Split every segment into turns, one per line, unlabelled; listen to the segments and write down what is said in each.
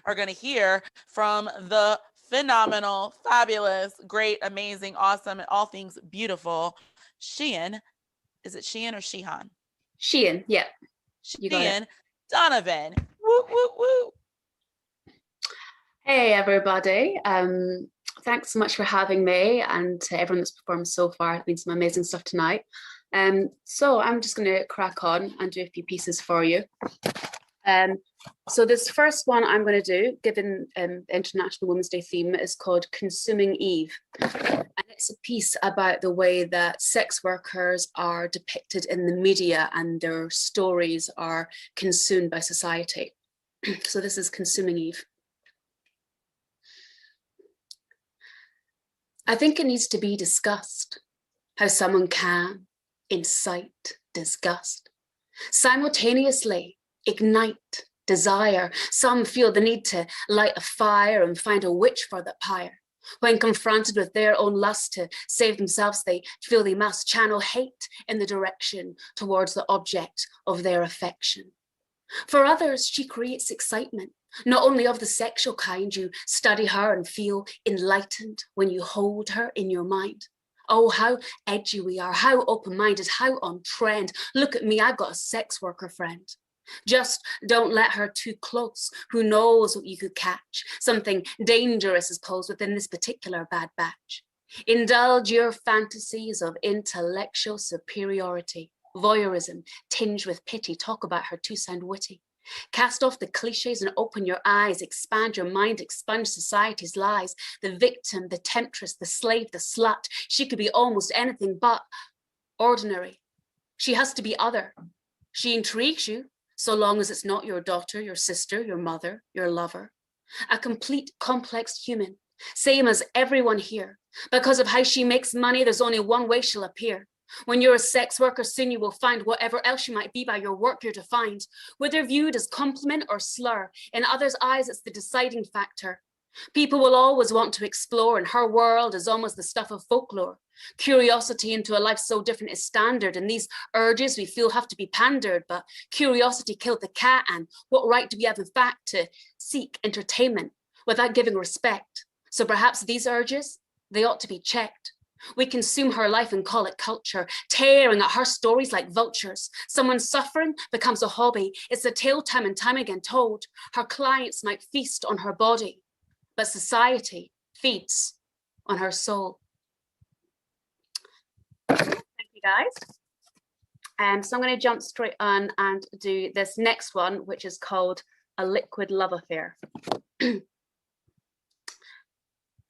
are going to hear from the phenomenal, fabulous, great, amazing, awesome, and all things beautiful, Shian. Is it Shian or Shihan?
Shian, yeah.
Shian Donovan. Woo, woo, woo.
Hey, everybody. Thanks so much for having me, and to everyone that's performed so far. It's been some amazing stuff tonight. So I'm just going to crack on and do a few pieces for you. So this first one I'm going to do, given International Women's Day theme, is called Consuming Eve. And it's a piece about the way that sex workers are depicted in the media and their stories are consumed by society. So this is Consuming Eve. I think it needs to be discussed, how someone can incite disgust, simultaneously ignite desire. Some feel the need to light a fire and find a witch for the pyre. When confronted with their own lust to save themselves, they feel they must channel hate in the direction towards the object of their affection. For others, she creates excitement, not only of the sexual kind. You study her and feel enlightened when you hold her in your mind. Oh, how edgy we are, how open-minded, how on trend. Look at me, I've got a sex worker friend. Just don't let her too close. Who knows what you could catch? Something dangerous is posed within this particular bad batch. Indulge your fantasies of intellectual superiority. Voyeurism tinged with pity. Talk about her to sound witty. Cast off the cliches and open your eyes. Expand your mind, expunge society's lies. The victim, the temptress, the slave, the slut. She could be almost anything but ordinary. She has to be other. She intrigues you, so long as it's not your daughter, your sister, your mother, your lover. A complete, complex human, same as everyone here. Because of how she makes money, there's only one way she'll appear. When you're a sex worker, soon you will find whatever else you might be by your work you're defined. Whether viewed as compliment or slur, in others' eyes it's the deciding factor. People will always want to explore, and her world is almost the stuff of folklore. Curiosity into a life so different is standard, and these urges we feel have to be pandered, but curiosity killed the cat, and what right do we have in fact to seek entertainment without giving respect? So perhaps these urges, they ought to be checked. We consume her life and call it culture, tearing at her stories like vultures. Someone's suffering becomes a hobby. It's a tale time and time again told. Her clients might feast on her body, but society feeds on her soul. Thank you, guys. So I'm going to jump straight on and do this next one, which is called A Liquid Love Affair. The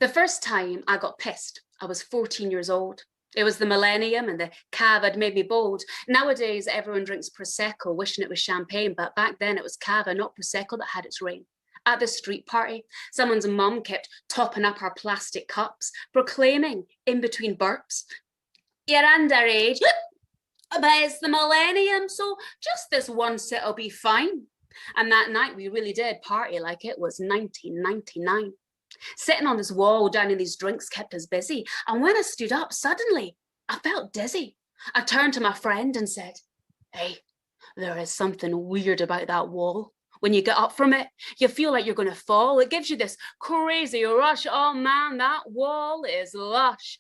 first time I got pissed, I was 14 years old. It was the millennium and the cava had made me bold. Nowadays, everyone drinks Prosecco, wishing it was champagne, but back then it was cava, not Prosecco, that had its reign. At the street party, someone's mum kept topping up our plastic cups, proclaiming in between burps, "You're underage, but it's the millennium, so just this one sit'll be fine." And that night we really did party like it was 1999. Sitting on this wall downing these drinks kept us busy, and when I stood up, suddenly I felt dizzy. I turned to my friend and said, "Hey, there is something weird about that wall. When you get up from it, you feel like you're going to fall. It gives you this crazy rush. Oh man, that wall is lush."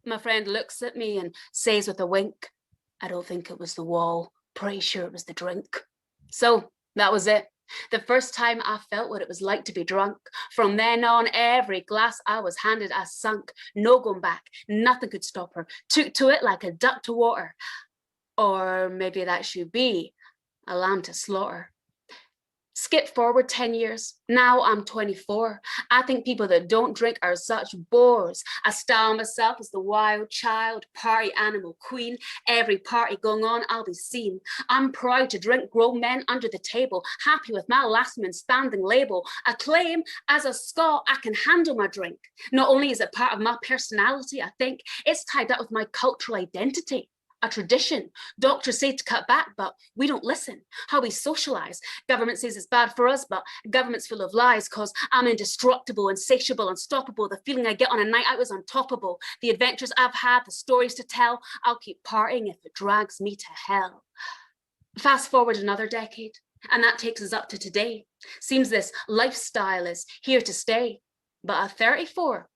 My friend looks at me and says with a wink, "I don't think it was the wall. Pretty sure it was the drink." So that was it. The first time I felt what it was like to be drunk. From then on, every glass I was handed, I sunk. No going back. Nothing could stop her. Took to it like a duck to water. Or maybe that should be a lamb to slaughter. Skip forward 10 years. Now I'm 24. I think people that don't drink are such bores. I style myself as the wild child, party animal queen. Every party going on, I'll be seen. I'm proud to drink grown men under the table, happy with my last man standing label. I claim as a Scot, I can handle my drink. Not only is it part of my personality, I think it's tied up with my cultural identity. A tradition. Doctors say to cut back, but we don't listen. How we socialize. Government says it's bad for us, but government's full of lies, cause I'm indestructible, insatiable, unstoppable. The feeling I get on a night out is untoppable. The adventures I've had, the stories to tell, I'll keep partying if it drags me to hell. Fast forward another decade, and that takes us up to today. Seems this lifestyle is here to stay, but at 34,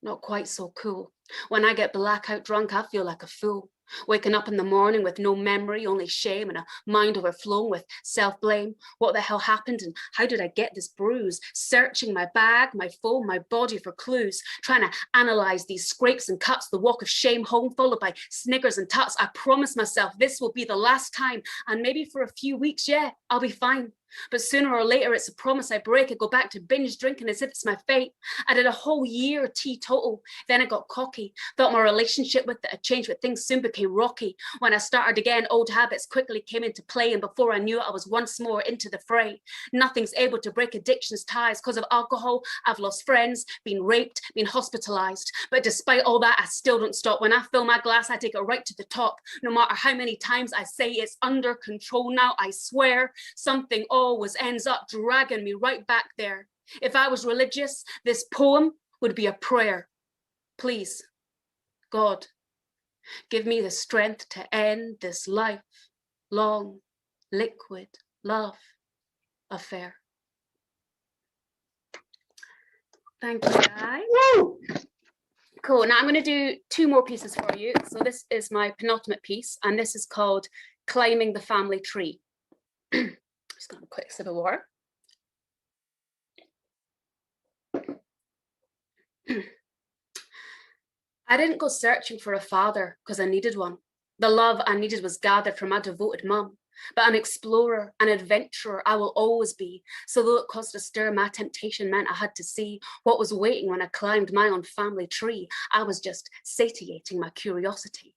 not quite so cool. When I get blackout drunk, I feel like a fool. Waking up in the morning with no memory, only shame, and a mind overflowing with self-blame. What the hell happened and how did I get this bruise? Searching my bag, my phone, my body for clues, trying to analyze these scrapes and cuts, the walk of shame home followed by sniggers and tuts. I promise myself this will be the last time, and maybe for a few weeks, yeah, I'll be fine. But sooner or later, it's a promise I break. I go back to binge drinking as if it's my fate. I did a whole year teetotal. Then I got cocky. Thought my relationship with it had changed, but things soon became rocky. When I started again, old habits quickly came into play. And before I knew it, I was once more into the fray. Nothing's able to break addiction's ties. Because of alcohol, I've lost friends, been raped, been hospitalized. But despite all that, I still don't stop. When I fill my glass, I take it right to the top. No matter how many times I say it's under control now, I swear something always ends up dragging me right back there. If I was religious, this poem would be a prayer. Please, God, give me the strength to end this lifelong, liquid love affair. Thank you, guys. Woo! Cool. Now I'm going to do 2 more pieces for you. So this is my penultimate piece, and this is called Climbing the Family Tree. Just gonna have a quick sip of water. I didn't go searching for a father because I needed one. The love I needed was gathered from my devoted mum. But an explorer, an adventurer, I will always be. So though it caused a stir, my temptation meant I had to see what was waiting when I climbed my own family tree. I was just satiating my curiosity.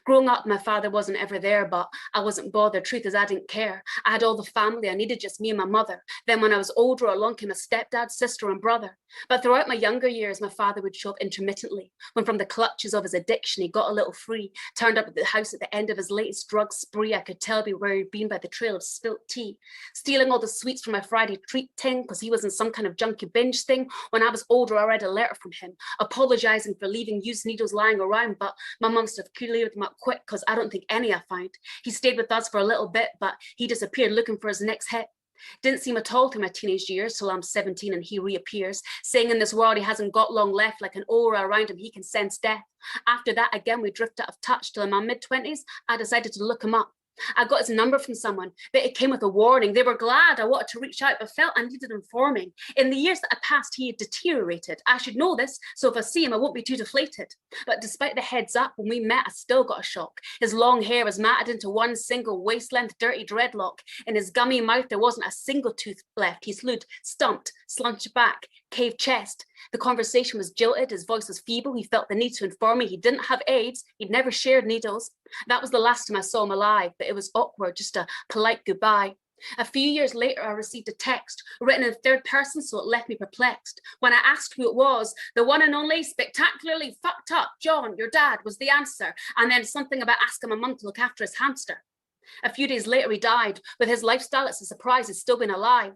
Growing up, my father wasn't ever there, but I wasn't bothered. Truth is, I didn't care. I had all the family I needed, just me and my mother. Then when I was older, along came a stepdad, sister, and brother. But throughout my younger years, my father would show up intermittently. When from the clutches of his addiction, he got a little free, turned up at the house at the end of his latest drug spree. I could tell where he'd been by the trail of spilt tea, stealing all the sweets from my Friday treat tin because he was in some kind of junkie binge thing. When I was older, I read a letter from him, apologizing for leaving used needles lying around, but my mum must have cleared them up quick because I don't think any I found. He stayed with us for a little bit, but he disappeared looking for his next hit. Didn't seem at all through my teenage years till I'm 17 and he reappears, saying in this world he hasn't got long left, like an aura around him, he can sense death. After that, again, we drift out of touch till in my mid-20s, I decided to look him up. I got his number from someone, but it came with a warning. They were glad I wanted to reach out, but felt I needed informing. In the years that had passed, he had deteriorated. I should know this, so if I see him, I won't be too deflated. But despite the heads up, when we met, I still got a shock. His long hair was matted into one single waist-length dirty dreadlock. In his gummy mouth, there wasn't a single tooth left. He slewed, stumped, slunched back, caved chest. The conversation was jilted, his voice was feeble. He felt the need to inform me he didn't have AIDS, he'd never shared needles. That was the last time I saw him alive, but it was awkward, just a polite goodbye. A few years later, I received a text written in third person, so it left me perplexed. When I asked who it was, the one and only spectacularly fucked up John, your dad, was the answer, and then something about asking my mum to look after his hamster. A few days later, he died. With his lifestyle, it's a surprise he's still been alive.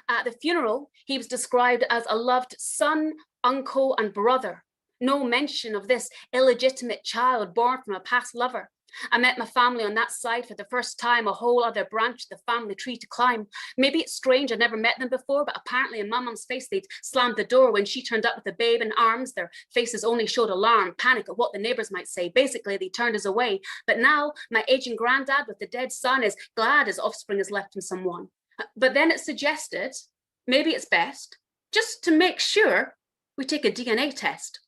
At the funeral, he was described as a loved son, uncle, and brother. No mention of this illegitimate child born from a past lover. I met my family on that side for the first time, a whole other branch of the family tree to climb. Maybe it's strange, I'd never met them before, but apparently in my mum's face, they'd slammed the door when she turned up with the babe in arms. Their faces only showed alarm, panic at what the neighbors might say. Basically, they turned us away. But now, my aging granddad with the dead son is glad his offspring is left in someone. But then it suggested, maybe it's best, just to make sure, we take a DNA test.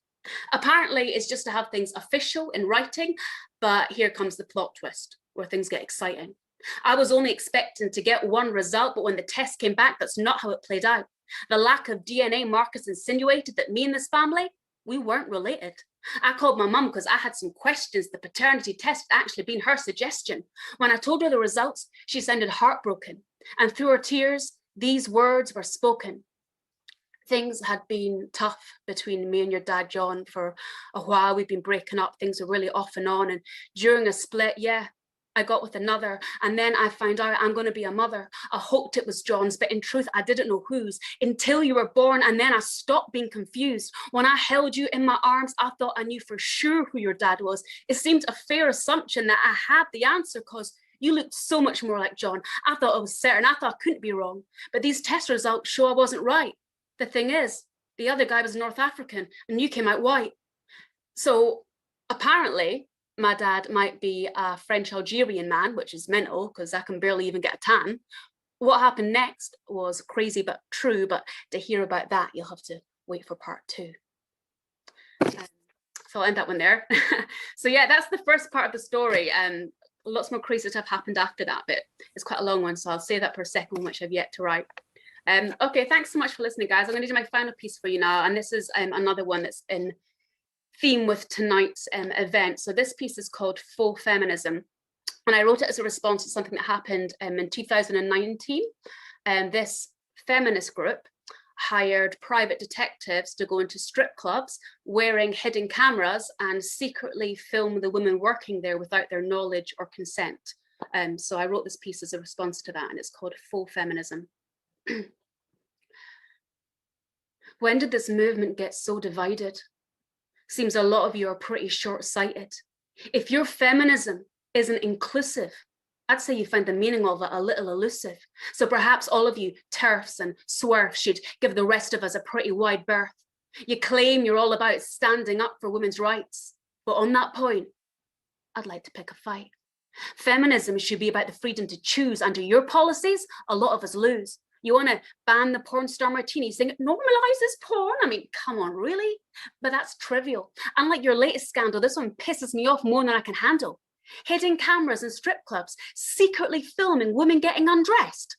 Apparently, it's just to have things official in writing, but here comes the plot twist, where things get exciting. I was only expecting to get one result, but when the test came back, that's not how it played out. The lack of DNA markers insinuated that me and this family, we weren't related. I called my mum because I had some questions. The paternity test had actually been her suggestion. When I told her the results, she sounded heartbroken. And through her tears, these words were spoken. Things had been tough between me and your dad, John, for a while. We've been breaking up. Things are really off and on. And during a split, yeah, I got with another. And then I found out I'm going to be a mother. I hoped it was John's, but in truth, I didn't know whose until you were born. And then I stopped being confused. When I held you in my arms, I thought I knew for sure who your dad was. It seemed a fair assumption that I had the answer because You looked so much more like John. I thought I was certain. I thought I couldn't be wrong. But these test results show I wasn't right. The thing is, the other guy was North African and you came out white. So apparently, my dad might be a French Algerian man, which is mental because I can barely even get a tan. What happened next was crazy but true, but to hear about that, you'll have to wait for part 2. So I'll end that one there. So yeah, that's the first part of the story. Lots more crazy stuff happened after that, but it's quite a long one, so I'll say that for a second, which I've yet to write. Okay, thanks so much for listening, guys. I'm going to do my final piece for you now, and this is another one that's in theme with tonight's event. So this piece is called Faux Feminism, and I wrote it as a response to something that happened in 2019. This feminist group hired private detectives to go into strip clubs wearing hidden cameras and secretly film the women working there without their knowledge or consent. So I wrote this piece as a response to that, and it's called Faux Feminism. When did this movement get so divided? Seems a lot of you are pretty short-sighted. If your feminism isn't inclusive, I'd say you find the meaning of it a little elusive. So perhaps all of you TERFs and SWERFs should give the rest of us a pretty wide berth. You claim you're all about standing up for women's rights, but on that point, I'd like to pick a fight. Feminism should be about the freedom to choose. Under your policies, a lot of us lose. You want to ban the porn star martini, saying it normalizes porn? I mean, come on, really? But that's trivial. Unlike your latest scandal, this one pisses me off more than I can handle. Hidden cameras in strip clubs, secretly filming women getting undressed.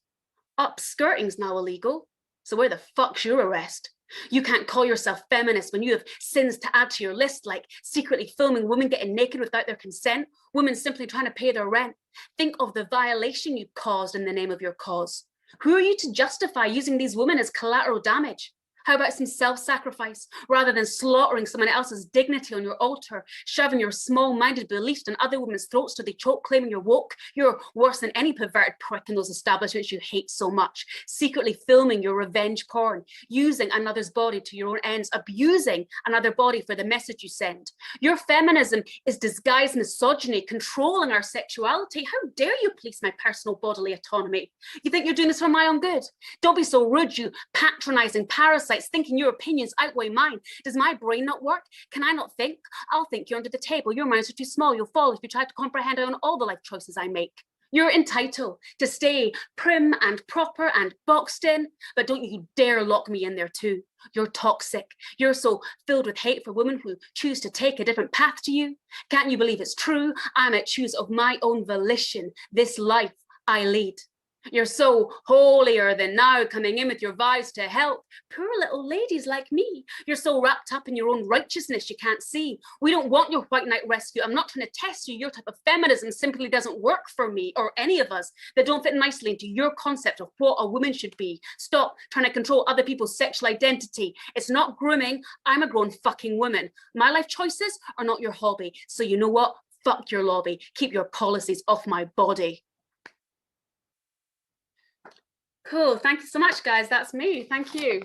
Upskirting's now illegal, so where the fuck's your arrest? You can't call yourself feminist when you have sins to add to your list, like secretly filming women getting naked without their consent, women simply trying to pay their rent. Think of the violation you caused in the name of your cause. Who are you to justify using these women as collateral damage? How about some self-sacrifice rather than slaughtering someone else's dignity on your altar, shoving your small-minded beliefs down other women's throats till they choke, claiming you're woke? You're worse than any perverted prick in those establishments you hate so much, secretly filming your revenge porn, using another's body to your own ends, abusing another body for the message you send. Your feminism is disguised misogyny, controlling our sexuality. How dare you police my personal bodily autonomy? You think you're doing this for my own good? Don't be so rude, you patronizing parasite, thinking your opinions outweigh mine. Does my brain not work? Can I not think? I'll think you're under the table. Your minds are too small. You'll fall if you try to comprehend on all the life choices I make. You're entitled to stay prim and proper and boxed in, but don't you dare lock me in there too. You're toxic. You're so filled with hate for women who choose to take a different path to you. Can't you believe it's true? I'm at choose of my own volition. This life I lead. You're so holier than now, coming in with your vows to help poor little ladies like me. You're so wrapped up in your own righteousness you can't see. We don't want your white knight rescue. I'm not trying to test you. Your type of feminism simply doesn't work for me or any of us. They don't fit nicely into your concept of what a woman should be. Stop trying to control other people's sexual identity. It's not grooming. I'm a grown fucking woman. My life choices are not your hobby. So you know what? Fuck your lobby. Keep your policies off my body. Cool. Thank you so much, guys. That's me. Thank you.